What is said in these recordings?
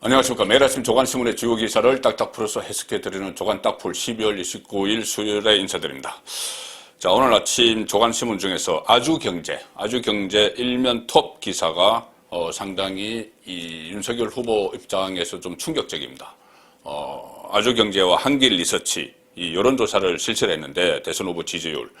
안녕하십니까. 매일 아침 조간신문의 주요 기사를 딱딱 풀어서 해석해드리는 조간딱풀 12월 29일 수요일에 인사드립니다. 자, 오늘 아침 조간신문 중에서 아주경제 일면 톱 기사가 상당히 이 윤석열 후보 입장에서 좀 충격적입니다. 아주경제와 한길리서치 이 여론조사를 실시를 했는데 대선 후보 지지율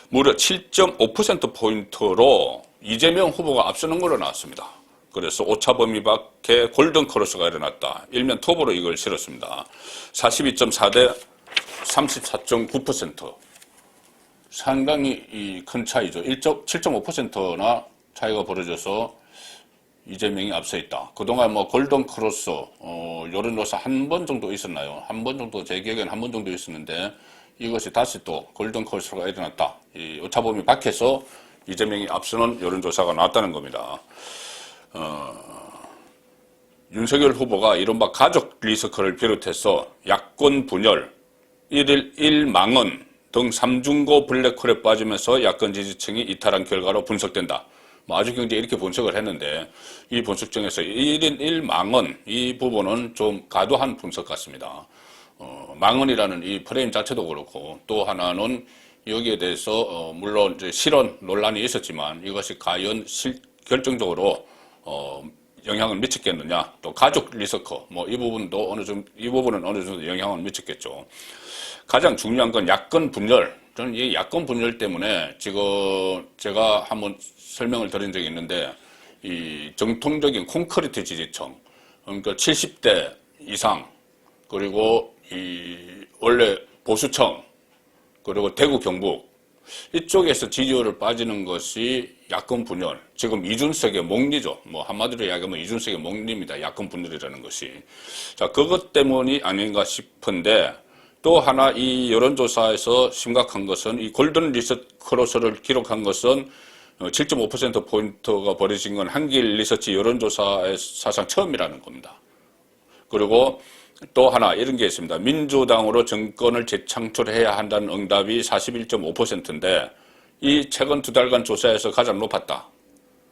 무려 7.5%포인트로 이재명 후보가 앞서는 걸로 나왔습니다. 그래서 오차범위 밖에 골든크로스가 일어났다. 일면 톱으로 이걸 실었습니다. 42.4 대 34.9%. 상당히 큰 차이죠. 7.5%나 차이가 벌어져서 이재명이 앞서 있다. 그동안 뭐 골든크로스, 여론조사 한 번 정도 있었나요? 한 번 정도, 제 기억에는 한 번 정도 있었는데 이것이 다시 또 골든크로스가 일어났다. 이 오차범위 밖에서 이재명이 앞서는 여론조사가 나왔다는 겁니다. 윤석열 후보가 이른바 가족 리스크를 비롯해서 야권 분열, 1일 1망언 등 3중고 블랙홀에 빠지면서 야권 지지층이 이탈한 결과로 분석된다. 아주경제 이렇게 분석을 했는데 이 분석 중에서 1인 1망언 이 부분은 좀 과도한 분석 같습니다. 망언이라는 이 프레임 자체도 그렇고 또 하나는 여기에 대해서 물론 이제 실언 논란이 있었지만 이것이 과연 결정적으로 영향을 미쳤겠느냐, 또 가족 리스크, 이 부분은 어느 정도 영향을 미쳤겠죠. 가장 중요한 건 야권 분열. 저는 이 야권 분열 때문에 지금 제가 한번 설명을 드린 적이 있는데, 이 정통적인 콘크리트 지지층, 그러니까 70대 이상, 그리고 원래 보수층, 그리고 대구 경북, 이쪽에서 지지율을 빠지는 것이 야권 분열. 지금 이준석의 목리죠. 한마디로 이야기하면 이준석의 목리입니다. 야권 분열이라는 것이. 자, 그것 때문이 아닌가 싶은데 또 하나 이 여론조사에서 심각한 것은 이 골든 리서치를 기록한 것은 7.5%포인트가 벌어진 건 한길 리서치 여론조사의 사상 처음이라는 겁니다. 그리고 또 하나 이런 게 있습니다. 민주당으로 정권을 재창출해야 한다는 응답이 41.5%인데 이 최근 2달간 조사에서 가장 높았다.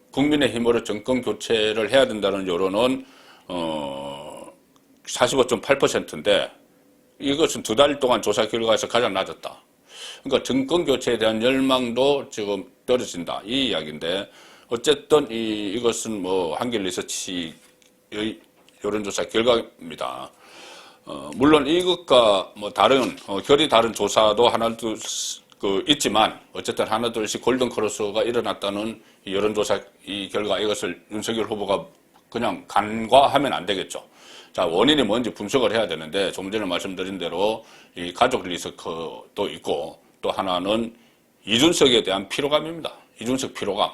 국민의힘으로 정권 교체를 해야 된다는 여론은 45.8%인데 이것은 2달 동안 조사 결과에서 가장 낮았다. 그러니까 정권 교체에 대한 열망도 지금 떨어진다. 이 이야기인데 어쨌든 이것은 한길 리서치의 여론조사 결과입니다. 물론 이것과 다른 결이 다른 조사도 하나둘 있지만 어쨌든 하나둘씩 골든크로스가 일어났다는 이 여론조사 이 결과 이것을 윤석열 후보가 그냥 간과하면 안 되겠죠. 자, 원인이 뭔지 분석을 해야 되는데 좀 전에 말씀드린 대로 이 가족 리스크도 있고 또 하나는 이준석에 대한 피로감입니다. 이준석 피로감.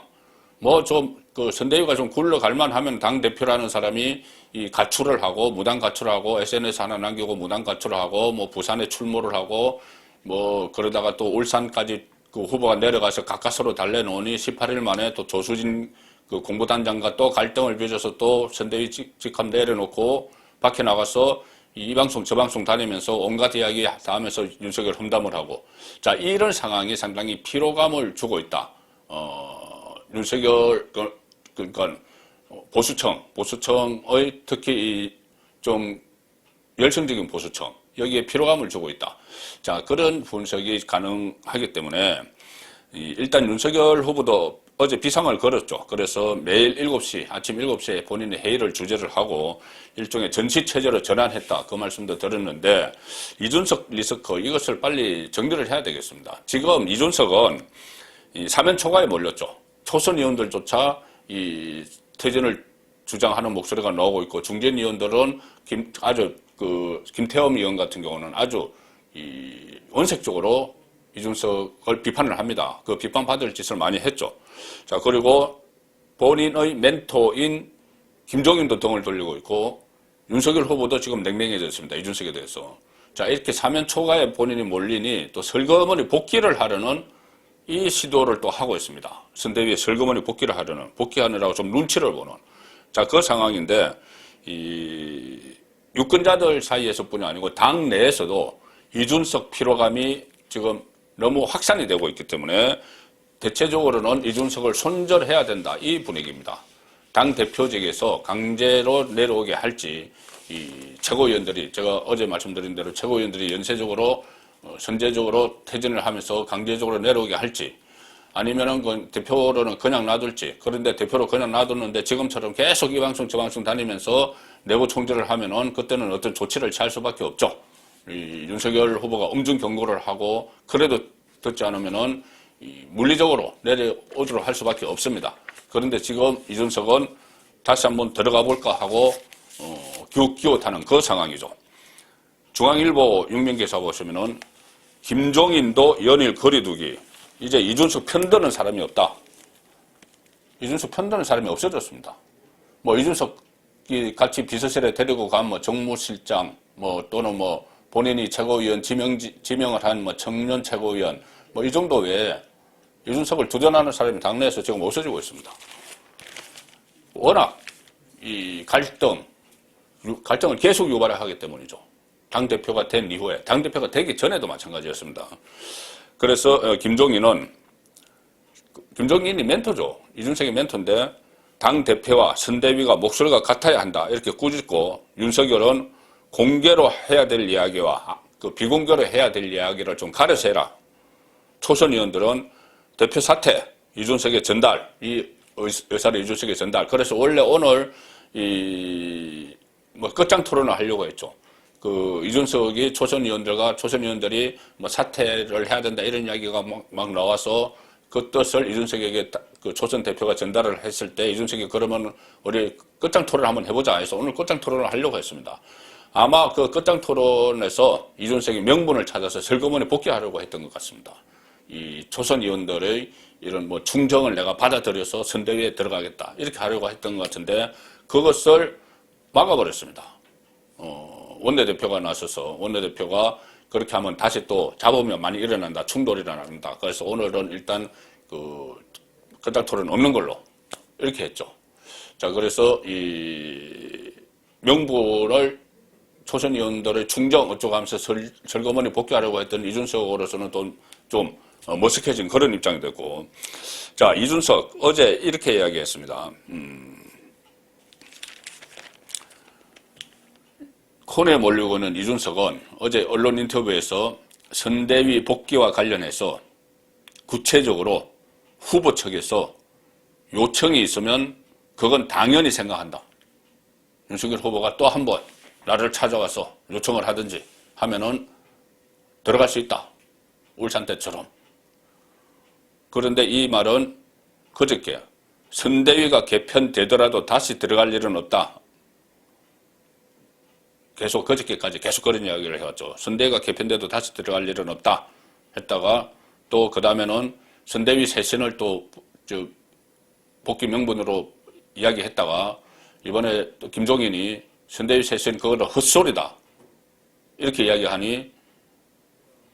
선대위가 좀 굴러갈 만하면 당대표라는 사람이 이 가출을 하고, 무단 가출하고, SNS 하나 남기고 무단 가출하고, 부산에 출몰을 하고, 그러다가 또 울산까지 그 후보가 내려가서 가까스로 달래놓으니 18일 만에 또 조수진 그 공보단장과 또 갈등을 빚어서 또 선대위 직함 내려놓고 밖에 나가서 이 방송 저 방송 다니면서 온갖 이야기 다 하면서 윤석열 험담을 하고. 자, 이런 상황이 상당히 피로감을 주고 있다. 윤석열, 그러니까 보수층의 특히 좀 열성적인 보수층, 여기에 피로감을 주고 있다. 자, 그런 분석이 가능하기 때문에 일단 윤석열 후보도 어제 비상을 걸었죠. 그래서 매일 7시, 아침 7시에 본인의 회의를 주재를 하고 일종의 전시체제로 전환했다. 그 말씀도 드렸는데 이준석 리스크 이것을 빨리 정리를 해야 되겠습니다. 지금 이준석은 사면 초과에 몰렸죠. 초선 의원들조차 이 퇴진을 주장하는 목소리가 나오고 있고 중진 의원들은 김태흠 의원 같은 경우는 아주 원색적으로 이준석을 비판을 합니다. 그 비판받을 짓을 많이 했죠. 자, 그리고 본인의 멘토인 김종인도 등을 돌리고 있고 윤석열 후보도 지금 냉랭해졌습니다. 이준석에 대해서. 자, 이렇게 사면 초과에 본인이 몰리니 또 슬그머니 복귀를 하려는 이 시도를 또 하고 있습니다. 선대위에 슬그머니 복귀하느라고 좀 눈치를 보는. 자, 그 상황인데, 유권자들 사이에서뿐이 아니고 당 내에서도 이준석 피로감이 지금 너무 확산이 되고 있기 때문에 대체적으로는 이준석을 손절해야 된다. 이 분위기입니다. 당 대표직에서 강제로 내려오게 할지, 이 최고위원들이, 제가 어제 말씀드린 대로 최고위원들이 연쇄적으로 선제적으로 퇴진을 하면서 강제적으로 내려오게 할지, 아니면은 그 대표로는 그냥 놔둘지. 그런데 대표로 그냥 놔뒀는데 지금처럼 계속 이 방송 저 방송 다니면서 내부 총질을 하면은 그때는 어떤 조치를 취할 수밖에 없죠. 이 윤석열 후보가 엄중 경고를 하고 그래도 듣지 않으면은 물리적으로 내려오도록 할 수밖에 없습니다. 그런데 지금 이준석은 다시 한번 들어가 볼까 하고 기웃기웃하는 그 상황이죠. 중앙일보 육면기사 보시면은 김종인도 연일 거리두기. 이제 이준석 편드는 사람이 없다. 이준석 편드는 사람이 없어졌습니다. 뭐 이준석이 같이 비서실에 데리고 간 뭐 정무실장, 뭐 또는 뭐 본인이 최고위원 지명을 한 뭐 청년 최고위원, 뭐 이 정도 외에 이준석을 두둔하는 사람이 당내에서 지금 없어지고 있습니다. 워낙 이 갈등을 계속 유발을 하기 때문이죠. 당대표가 된 이후에, 당대표가 되기 전에도 마찬가지였습니다. 그래서 김종인이 멘토죠. 이준석의 멘토인데 당대표와 선대위가 목소리가 같아야 한다. 이렇게 꾸짖고 윤석열은 공개로 해야 될 이야기와 그 비공개로 해야 될 이야기를 좀 가려서 해라. 초선 의원들은 대표 사퇴, 이준석의 전달, 이 의사를 이준석의 전달. 그래서 원래 오늘 뭐 끝장 토론을 하려고 했죠. 그 이준석이 초선 의원들이 뭐 사퇴를 해야 된다 이런 이야기가 막 나와서 그 뜻을 이준석에게 그 초선 대표가 전달을 했을 때 이준석이 그러면 우리 끝장 토론 한번 해보자 해서 오늘 끝장 토론을 하려고 했습니다. 아마 그 끝장 토론에서 이준석이 명분을 찾아서 슬그머니 복귀하려고 했던 것 같습니다. 이 초선 의원들의 이런 뭐 충정을 내가 받아들여서 선대위에 들어가겠다 이렇게 하려고 했던 것 같은데 그것을 막아버렸습니다. 원내대표가 나서서 원내대표가 그렇게 하면 다시 또 잡으면 많이 일어난다. 충돌이 일어난다. 그래서 오늘은 일단 그 끝장 토론 없는 걸로 이렇게 했죠. 자, 그래서 이 명분을 초선 의원들의 충정 어쩌고 하면서 슬그머니 복귀하려고 했던 이준석으로서는 또 좀 머쓱해진 그런 입장이 됐고. 자, 이준석 어제 이렇게 이야기했습니다. 콘에 몰리고 있는 이준석은 어제 언론 인터뷰에서 선대위 복귀와 관련해서 구체적으로 후보 측에서 요청이 있으면 그건 당연히 생각한다. 윤석열 후보가 또 한 번 나를 찾아와서 요청을 하든지 하면은 들어갈 수 있다. 울산 때처럼. 그런데 이 말은 그저께 선대위가 개편되더라도 다시 들어갈 일은 없다. 계속 그저께까지 계속 그런 이야기를 해왔죠. 선대위가 개편돼도 다시 들어갈 일은 없다 했다가 또 그 다음에는 선대위 쇄신을 또 복귀 명분으로 이야기했다가 이번에 또 김종인이 선대위 쇄신 그거는 헛소리다 이렇게 이야기하니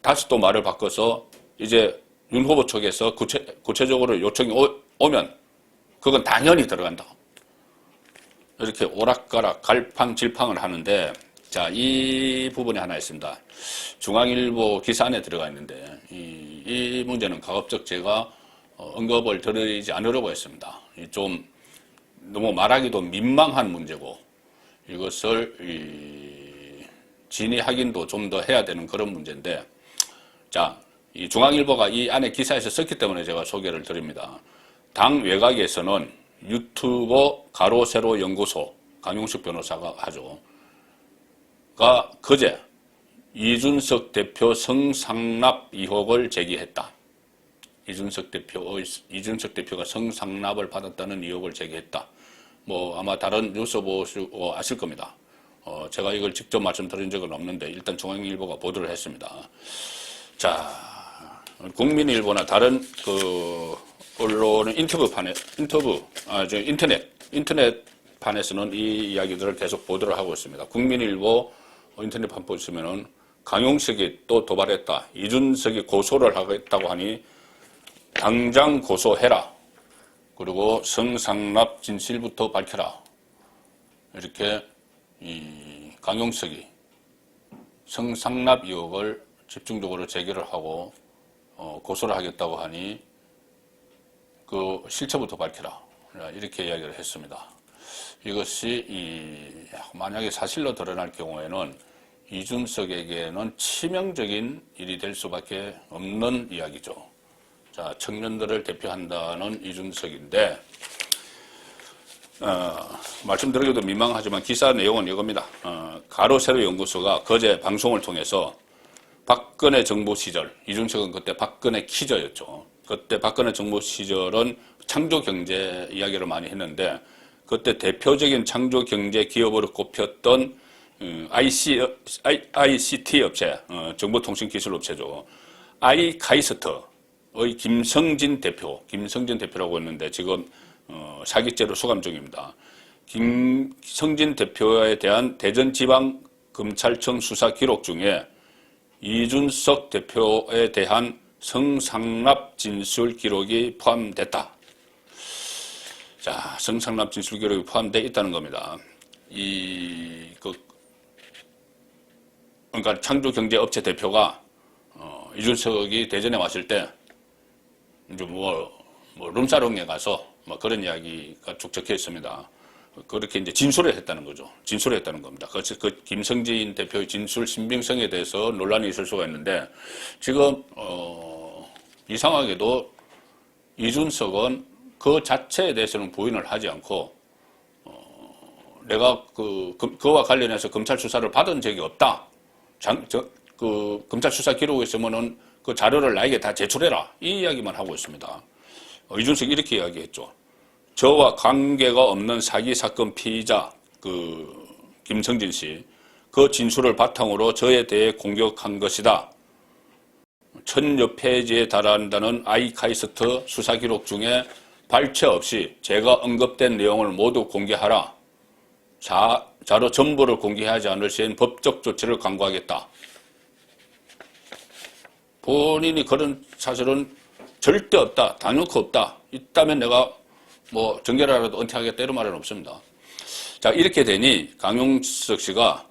다시 또 말을 바꿔서 이제 윤 후보 측에서 구체적으로 요청이 오면 그건 당연히 들어간다. 이렇게 오락가락 갈팡질팡을 하는데 자, 이 부분이 하나 있습니다. 중앙일보 기사 안에 들어가 있는데 이 문제는 가급적 제가 언급을 드리지 않으려고 했습니다. 좀 너무 말하기도 민망한 문제고 이것을 진위 확인도 좀 더 해야 되는 그런 문제인데 자, 이 중앙일보가 이 안에 기사에서 썼기 때문에 제가 소개를 드립니다. 당 외곽에서는 유튜버 가로세로 연구소 강용식 변호사가 하죠. 가 그제 이준석 대표 성상납 의혹을 제기했다. 이준석 대표가 성상납을 받았다는 의혹을 제기했다. 뭐 아마 다른 뉴스 보시고 아실 겁니다. 제가 이걸 직접 말씀드린 적은 없는데 일단 중앙일보가 보도를 했습니다. 자, 국민일보나 다른 그 언론의 인터넷판에서는 이 이야기들을 계속 보도를 하고 있습니다. 국민일보 인터넷판 보시면은 강용식이 또 도발했다. 이준석이 고소를 하겠다고 하니 당장 고소해라. 그리고 성상납 진실부터 밝혀라. 이렇게 이 강용석이 성상납 의혹을 집중적으로 제기를 하고 고소를 하겠다고 하니 그 실체부터 밝혀라. 이렇게 이야기를 했습니다. 이것이 만약에 사실로 드러날 경우에는 이준석에게는 치명적인 일이 될 수밖에 없는 이야기죠. 자, 청년들을 대표한다는 이준석인데 말씀드리기도 민망하지만 기사 내용은 이겁니다. 가로세로 연구소가 거제 방송을 통해서 박근혜 정부 시절, 이준석은 그때 박근혜 키저였죠. 그때 박근혜 정부 시절은 창조경제 이야기를 많이 했는데 그때 대표적인 창조경제 기업으로 꼽혔던 ICT 업체, 정보통신기술업체죠. 아이카이스트의 김성진 대표라고 했는데 지금 사기죄로 수감 중입니다. 김성진 대표에 대한 대전지방검찰청 수사 기록 중에 이준석 대표에 대한 성상납 진술 기록이 포함됐다. 자, 성상납 진술 기록이 포함되어 있다는 겁니다. 그러니까 창조경제업체 대표가 이준석이 대전에 왔을 때 이제 룸사롱에 가서 그런 이야기가 쭉 적혀 있습니다. 그렇게 이제 진술을 했다는 거죠. 진술을 했다는 겁니다. 그래서 그 김성진 대표의 진술 신빙성에 대해서 논란이 있을 수가 있는데 지금 이상하게도 이준석은 그 자체에 대해서는 부인을 하지 않고 내가 그와 관련해서 검찰 수사를 받은 적이 없다. 검찰 수사 기록에 있으면은 그 자료를 나에게 다 제출해라. 이 이야기만 하고 있습니다. 이준석이 이렇게 이야기했죠. 저와 관계가 없는 사기 사건 피의자 김성진 씨, 그 진술을 바탕으로 저에 대해 공격한 것이다. 1000여 페이지에 달한다는 아이카이스트 수사 기록 중에 발췌 없이 제가 언급된 내용을 모두 공개하라. 자료 전부를 공개하지 않을 시엔 법적 조치를 강구하겠다. 본인이 그런 사실은 절대 없다. 단연코 없다. 있다면 내가 정결하라도 은퇴하겠다 이런 말은 없습니다. 자, 이렇게 되니 강용석 씨가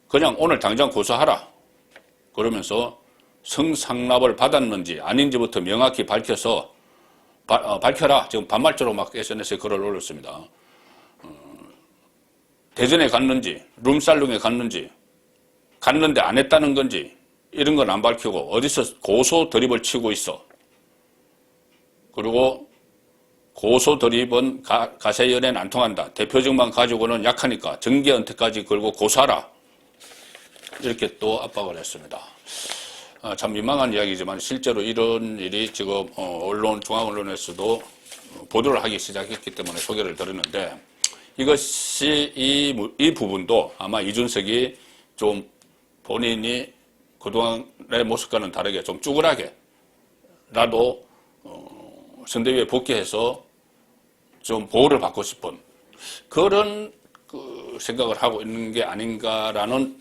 그냥 오늘 당장 고소하라. 그러면서 성상납을 받았는지 아닌지부터 명확히 밝혀서 밝혀라. 지금 반말조로 막 SNS에 글을 올렸습니다. 대전에 갔는지 룸살롱에 갔는데 안 했다는 건지 이런 건 안 밝히고 어디서 고소 드립을 치고 있어. 그리고 고소 드립은 가세 연애는 안 통한다. 대표직만 가지고는 약하니까 정계 은퇴까지 걸고 고소하라. 이렇게 또 압박을 했습니다. 참 민망한 이야기지만 실제로 이런 일이 지금 중앙언론에서도 보도를 하기 시작했기 때문에 소개를 드렸는데 이것이 이 부분도 아마 이준석이 좀 본인이 그동안의 모습과는 다르게 좀 쭈그라게라도 선대위에 복귀해서 좀 보호를 받고 싶은 그런 생각을 하고 있는 게 아닌가라는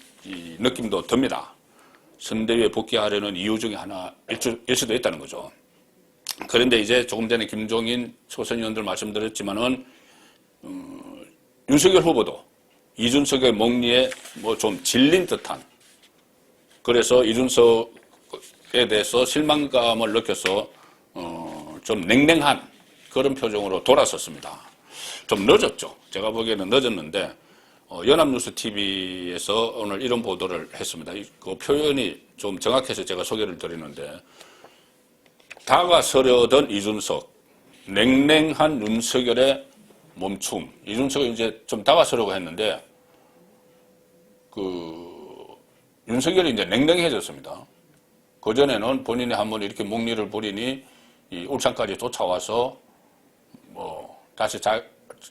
느낌도 듭니다. 선대위에 복귀하려는 이유 중에 하나일 수도 있다는 거죠. 그런데 이제 조금 전에 김종인 초선 의원들 말씀드렸지만은 윤석열 후보도 이준석의 몽리에 좀 질린 듯한 그래서 이준석에 대해서 실망감을 느껴서 좀 냉랭한 그런 표정으로 돌아섰습니다. 좀 늦었죠. 제가 보기에는 늦었는데 연합뉴스 TV에서 오늘 이런 보도를 했습니다. 그 표현이 좀 정확해서 제가 소개를 드리는데 다가서려던 이준석, 냉랭한 윤석열의 멈춤. 이준석이 이제 좀 다가서려고 했는데 윤석열이 이제 냉랭해졌습니다. 그전에는 본인이 한번 이렇게 목리를 부리니 이 울산까지 쫓아와서 다시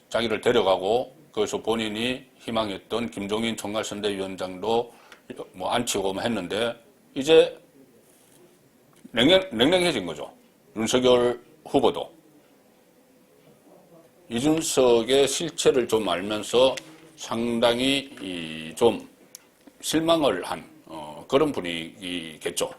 자기를 데려가고 거기서 본인이 희망했던 김종인 총괄선대위원장도 앉히고 했는데 이제 냉랭해진 거죠. 윤석열 후보도. 이준석의 실체를 좀 알면서 상당히 좀 실망을 한 그런 분위기겠죠.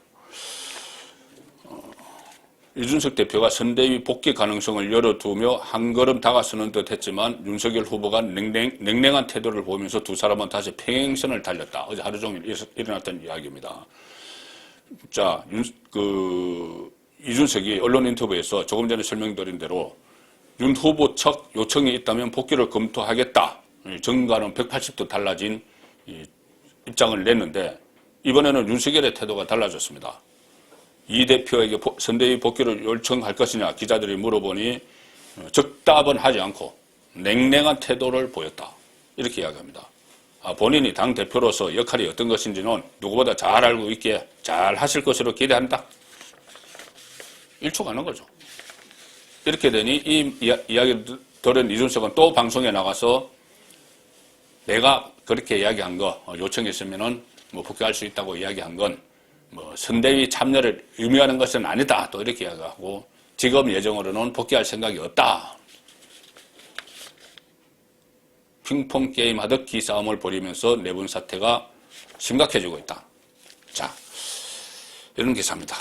이준석 대표가 선대위 복귀 가능성을 열어두며 한 걸음 다가서는 듯 했지만 윤석열 후보가 냉랭한 태도를 보이면서 두 사람은 다시 평행선을 달렸다. 어제 하루 종일 일어났던 이야기입니다. 자, 이준석이 언론 인터뷰에서 조금 전에 설명드린 대로 윤 후보 측 요청이 있다면 복귀를 검토하겠다. 정과는 180도 달라진 입장을 냈는데 이번에는 윤석열의 태도가 달라졌습니다. 이 대표에게 선대위 복귀를 요청할 것이냐 기자들이 물어보니 적답은 하지 않고 냉랭한 태도를 보였다. 이렇게 이야기합니다. 본인이 당대표로서 역할이 어떤 것인지는 누구보다 잘 알고 있기에 잘 하실 것으로 기대한다. 일축하는 거죠. 이렇게 되니 이 이야기를 들은 이준석은 또 방송에 나가서 내가 그렇게 이야기한 거 요청했으면은 뭐 복귀할 수 있다고 이야기한 건 뭐 선대위 참여를 의미하는 것은 아니다. 또 이렇게 이야기하고 지금 예정으로는 복귀할 생각이 없다. 핑퐁 게임 하듯 기싸움을 벌이면서 내분 사태가 심각해지고 있다. 자, 이런 기사입니다.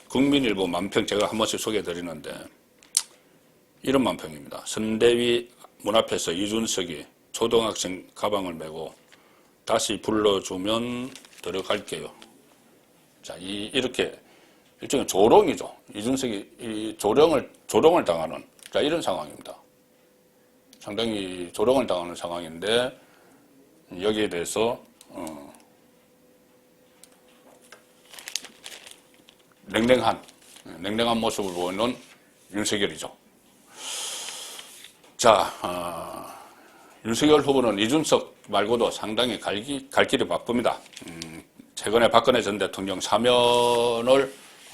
국민일보 만평 제가 한 번씩 소개해드리는데 이런 만평입니다. 선대위 문 앞에서 이준석이 초등학생 가방을 메고 다시 불러주면 들어갈게요. 자, 이렇게 일종의 조롱이죠. 이준석이 이 조롱을 당하는 자 이런 상황입니다. 상당히 조롱을 당하는 상황인데 여기에 대해서 냉랭한 모습을 보이는 윤석열이죠. 자, 윤석열 후보는 이준석 말고도 상당히 갈 길이 바쁩니다. 최근에 박근혜 전 대통령 사면을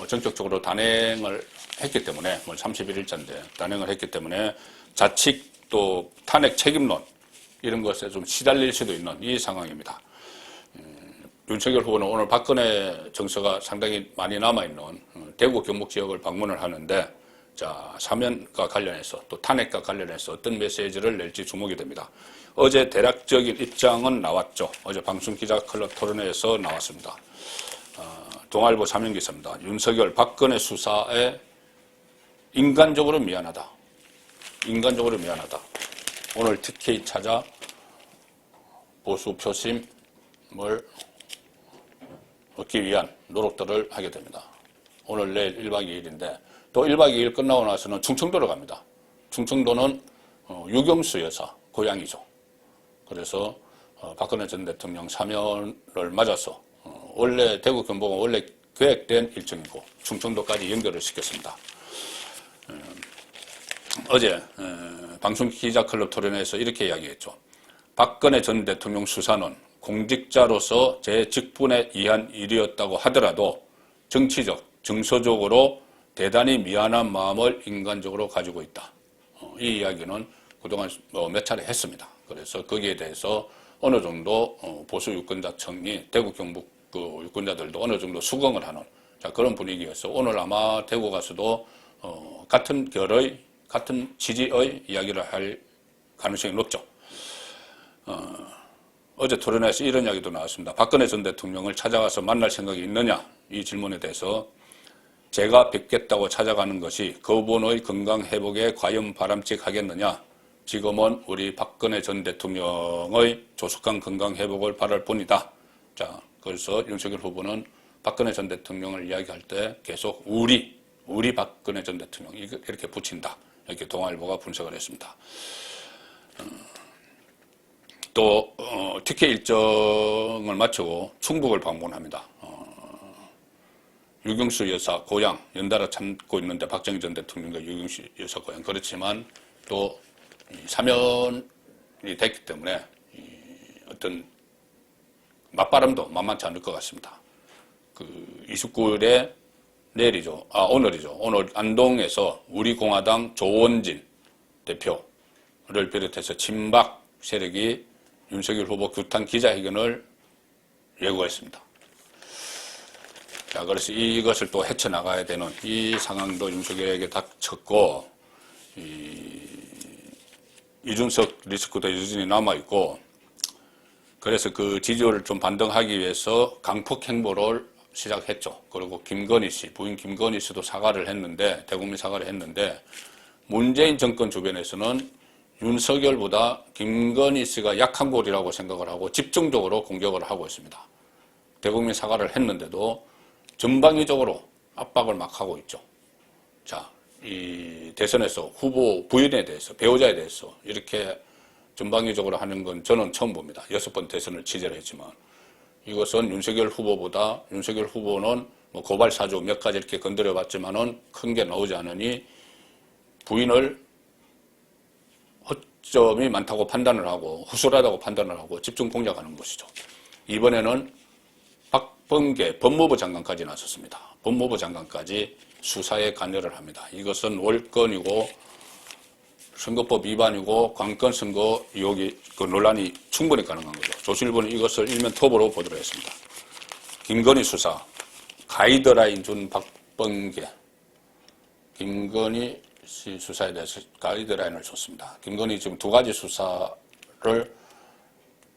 전격적으로 단행을 했기 때문에 31일자인데 단행을 했기 때문에 자칫 또 탄핵 책임론 이런 것에 좀 시달릴 수도 있는 이 상황입니다. 윤석열 후보는 오늘 박근혜 정서가 상당히 많이 남아있는 대구 경북 지역을 방문을 하는데 자, 사면과 관련해서 또 탄핵과 관련해서 어떤 메시지를 낼지 주목이 됩니다. 어제 대략적인 입장은 나왔죠. 어제 방송기자클럽 토론회에서 나왔습니다. 동아일보 사면기사입니다. 윤석열 박근혜 수사에 인간적으로 미안하다. 인간적으로 미안하다. 오늘 TK 찾아 보수 표심을 얻기 위한 노력들을 하게 됩니다. 오늘 내일 1박 2일인데 또 1박 2일 끝나고 나서는 충청도로 갑니다. 충청도는 유경수 여사 고향이죠. 그래서 박근혜 전 대통령 사면을 맞아서 원래 대구 경북은 원래 계획된 일정이고 충청도까지 연결을 시켰습니다. 어제 방송기자클럽 토론회에서 이렇게 이야기했죠. 박근혜 전 대통령 수사는 공직자로서 제 직분에 의한 일이었다고 하더라도 정치적, 정서적으로 대단히 미안한 마음을 인간적으로 가지고 있다. 이 이야기는 그동안 몇 차례 했습니다. 그래서 거기에 대해서 어느 정도 보수 유권자층이 대구 경북 그 유권자들도 어느 정도 수긍을 하는 자, 그런 분위기였어. 오늘 아마 대구 가서도 같은 결의, 같은 취지의 이야기를 할 가능성이 높죠. 어제 토론회에서 이런 이야기도 나왔습니다. 박근혜 전 대통령을 찾아가서 만날 생각이 있느냐? 이 질문에 대해서 제가 뵙겠다고 찾아가는 것이 그분의 건강 회복에 과연 바람직하겠느냐? 지금은 우리 박근혜 전 대통령의 조속한 건강 회복을 바랄 뿐이다. 자, 그래서 윤석열 후보는 박근혜 전 대통령을 이야기할 때 계속 우리 박근혜 전 대통령 이렇게 붙인다. 이렇게 동아일보가 분석을 했습니다. 또 특혜 일정을 마치고 충북을 방문합니다. 유경수 여사 고향 연달아 참고 있는데 박정희 전 대통령과 유경수 여사 고향 그렇지만 또 사면이 됐기 때문에 어떤 맞바람도 만만치 않을 것 같습니다. 그 29일에 내일이죠. 오늘이죠. 오늘 안동에서 우리공화당 조원진 대표를 비롯해서 친박 세력이 윤석열 후보 규탄 기자회견을 예고했습니다. 자, 그래서 이것을 또 헤쳐나가야 되는 이 상황도 윤석열에게 닥쳤고, 이준석 리스크도 여전히 남아있고, 그래서 그 지지율을 좀 반등하기 위해서 강폭 행보를 시작했죠. 그리고 김건희 씨, 부인 김건희 씨도 사과를 했는데, 대국민 사과를 했는데, 문재인 정권 주변에서는 윤석열보다 김건희 씨가 약한 골이라고 생각을 하고 집중적으로 공격을 하고 있습니다. 대국민 사과를 했는데도 전방위적으로 압박을 막 하고 있죠. 자, 이 대선에서 후보 부인에 대해서, 배우자에 대해서 이렇게 전방위적으로 하는 건 저는 처음 봅니다. 6번 대선을 취재를 했지만. 이것은 윤석열 후보는 뭐 고발 사주 몇 가지 이렇게 건드려 봤지만은 큰 게 나오지 않으니 부인을 허점이 많다고 판단을 하고 후술하다고 판단을 하고 집중 공략하는 것이죠. 이번에는 박범계 법무부 장관까지 나섰습니다. 법무부 장관까지 수사에 관여를 합니다. 이것은 월권이고 선거법 위반이고 관건 선거 의혹이 그 논란이 충분히 가능한 거죠. 조선일보는 이것을 일면 톱으로 보도록 했습니다. 김건희 수사 가이드라인 준 박범계. 김건희 씨 수사에 대해서 가이드라인을 줬습니다. 김건희 지금 2가지 수사를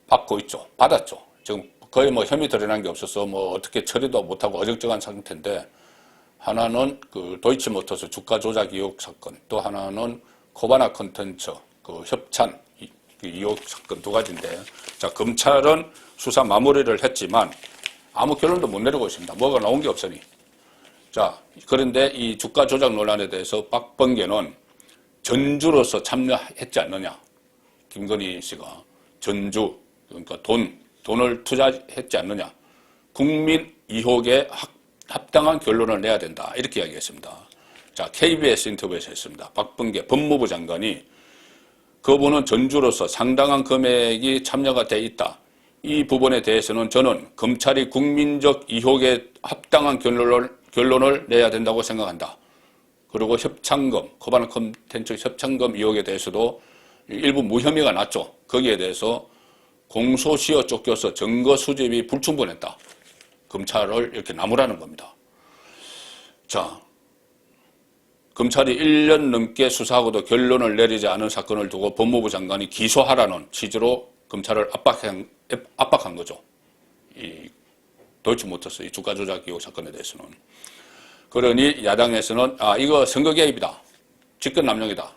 받고 있죠. 받았죠. 지금 거의 뭐 혐의 드러난 게 없어서 뭐 어떻게 처리도 못하고 어정쩡한 상태인데, 하나는 그 도이치모터스 주가 조작 의혹 사건, 또 하나는 코바나 콘텐츠 그 협찬 의혹 사건 2가지인데, 자, 검찰은 수사 마무리를 했지만 아무 결론도 못 내리고 있습니다. 뭐가 나온 게 없으니. 자, 그런데 이 주가 조작 논란에 대해서 박범계는 전주로서 참여했지 않느냐. 김건희 씨가 전주, 그러니까 돈을 투자했지 않느냐. 국민 의혹에 합당한 결론을 내야 된다. 이렇게 이야기했습니다. 자, KBS 인터뷰에서 했습니다. 박범계 법무부 장관이 그분은 전주로서 상당한 금액이 참여가 돼 있다. 이 부분에 대해서는 저는 검찰이 국민적 의혹에 합당한 결론을 내야 된다고 생각한다. 그리고 협찬금, 코바나 콘텐츠 협찬금 의혹에 대해서도 일부 무혐의가 났죠. 거기에 대해서 공소시효 쫓겨서 증거 수집이 불충분했다. 검찰을 이렇게 나무라는 겁니다. 자, 검찰이 1년 넘게 수사하고도 결론을 내리지 않은 사건을 두고 법무부 장관이 기소하라는 취지로 검찰을 압박한 거죠. 이 도이치모터스 이 주가 조작 의혹 사건에 대해서는. 그러니 야당에서는 이거 선거 개입이다. 직권 남용이다.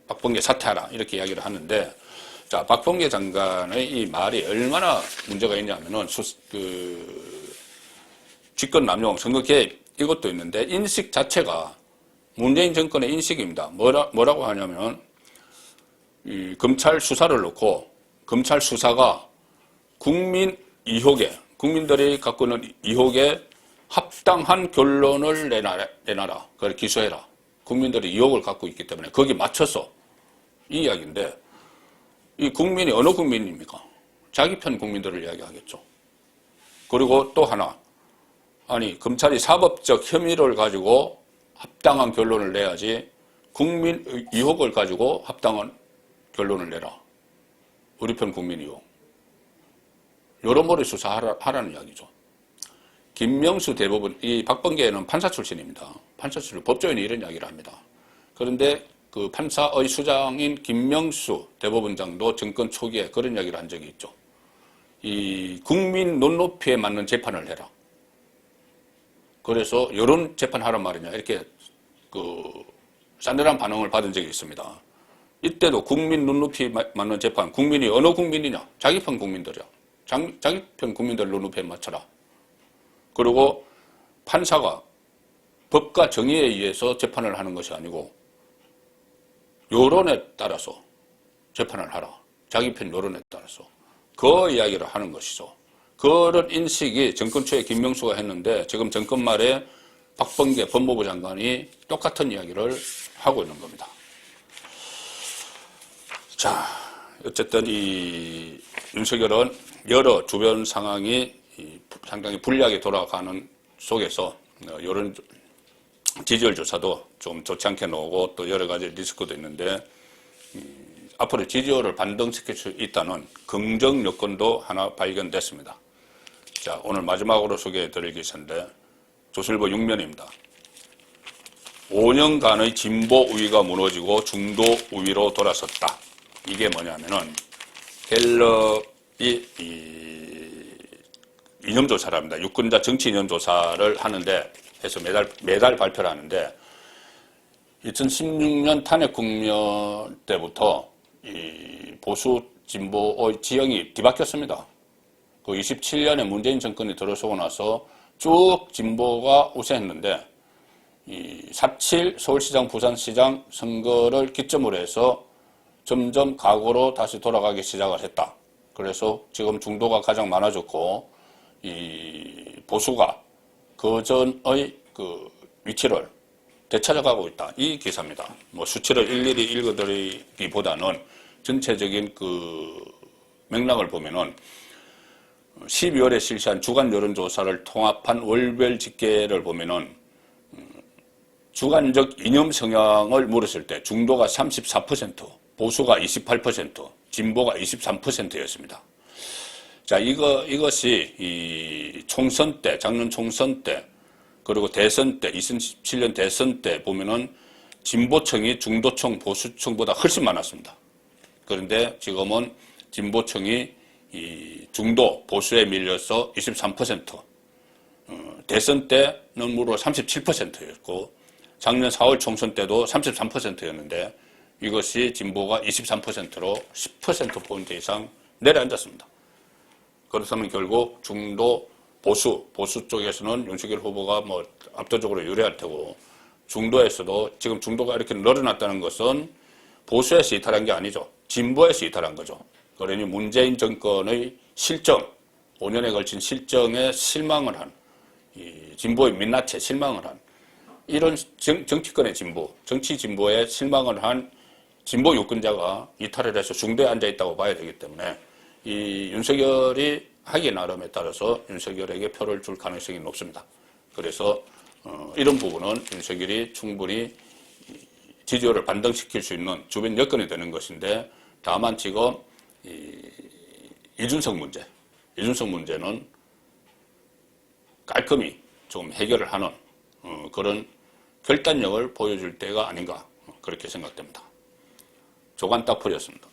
박범계 사퇴하라. 이렇게 이야기를 하는데, 자, 박범계 장관의 이 말이 얼마나 문제가 있냐면은 직권 남용, 선거 개입 이것도 있는데 인식 자체가 문재인 정권의 인식입니다. 뭐라고 하냐면 이 검찰 수사를 놓고 검찰 수사가 국민 의혹에, 국민들이 갖고 있는 의혹에 합당한 결론을 내놔라. 그걸 기소해라. 국민들이 의혹을 갖고 있기 때문에 거기에 맞춰서 이 이야기인데, 이 국민이 어느 국민입니까? 자기 편 국민들을 이야기하겠죠. 그리고 또 하나, 아니 검찰이 사법적 혐의를 가지고 합당한 결론을 내야지 국민 의혹을 가지고 합당한 결론을 내라. 우리 편 국민 의혹. 여러모로 수사하라는 이야기죠. 김명수 대법원, 이 박범계는 판사 출신입니다. 판사 출신, 법조인이 이런 이야기를 합니다. 그런데 그 판사의 수장인 김명수 대법원장도 정권 초기에 그런 이야기를 한 적이 있죠. 이 국민 눈높이에 맞는 재판을 해라. 그래서 여론 재판하란 말이냐 이렇게 싸늘한 반응을 받은 적이 있습니다. 이때도 국민 눈높이에 맞는 재판, 국민이 어느 국민이냐? 자기 편 국민들이야. 자기 편 국민들 눈높이에 맞춰라. 그리고 판사가 법과 정의에 의해서 재판을 하는 것이 아니고 여론에 따라서 재판을 하라. 자기 편 여론에 따라서. 그 이야기를 하는 것이죠. 그런 인식이 정권 초에 김명수가 했는데 지금 정권 말에 박범계 법무부 장관이 똑같은 이야기를 하고 있는 겁니다. 자, 어쨌든 이 윤석열은 여러 주변 상황이 상당히 불리하게 돌아가는 속에서 이런 지지율 조사도 좀 좋지 않게 나오고 또 여러 가지 리스크도 있는데 앞으로 지지율을 반등시킬 수 있다는 긍정 여건도 하나 발견됐습니다. 자, 오늘 마지막으로 소개해드릴 기사인데 조선일보 6면입니다. 5년간의 진보 우위가 무너지고 중도 우위로 돌아섰다. 이게 뭐냐면은 갤럽이 이념조사를 합니다. 유권자 정치 이념조사를 하는데 해서 매달 발표를 하는데 2016년 탄핵 국면 때부터 이 보수 진보의 지형이 뒤바뀌었습니다. 그 27년에 문재인 정권이 들어서고 나서 쭉 진보가 우세했는데 이4.7 서울시장, 부산시장 선거를 기점으로 해서 점점 과거로 다시 돌아가기 시작을 했다. 그래서 지금 중도가 가장 많아졌고, 이 보수가 그전의 그 위치를 되찾아가고 있다. 이 기사입니다. 뭐 수치를 일일이 읽어드리기보다는 전체적인 그 맥락을 보면은 12월에 실시한 주간 여론조사를 통합한 월별 집계를 보면은 주관적 이념 성향을 물었을 때 중도가 34%, 보수가 28%, 진보가 23%였습니다. 자, 이것이 이 총선 때, 작년 총선 때, 그리고 대선 때, 2017년 대선 때 보면은 진보층이 중도층, 보수층보다 훨씬 많았습니다. 그런데 지금은 진보층이 이 중도, 보수에 밀려서 23%, 대선 때는 무려 37%였고, 작년 4월 총선 때도 33%였는데, 이것이 진보가 23%로 10%포인트 이상 내려앉았습니다. 그렇다면 결국 중도, 보수 쪽에서는 윤석열 후보가 뭐 압도적으로 유리할 테고, 중도에서도 지금 중도가 이렇게 늘어났다는 것은 보수에서 이탈한 게 아니죠. 진보에서 이탈한 거죠. 그러니 문재인 정권의 실정, 5년에 걸친 실정에 실망을 한, 이 진보의 민낯에 실망을 한, 이런 정치권의 진보, 정치 진보에 실망을 한 진보 유권자가 이탈을 해서 중도에 앉아 있다고 봐야 되기 때문에 이 윤석열이 하기 나름에 따라서 윤석열에게 표를 줄 가능성이 높습니다. 그래서 이런 부분은 윤석열이 충분히 지지율을 반등시킬 수 있는 주변 여건이 되는 것인데, 다만 지금 이준석 문제는 깔끔히 좀 해결을 하는 그런 결단력을 보여줄 때가 아닌가 그렇게 생각됩니다. 조간 딱풀이었습니다.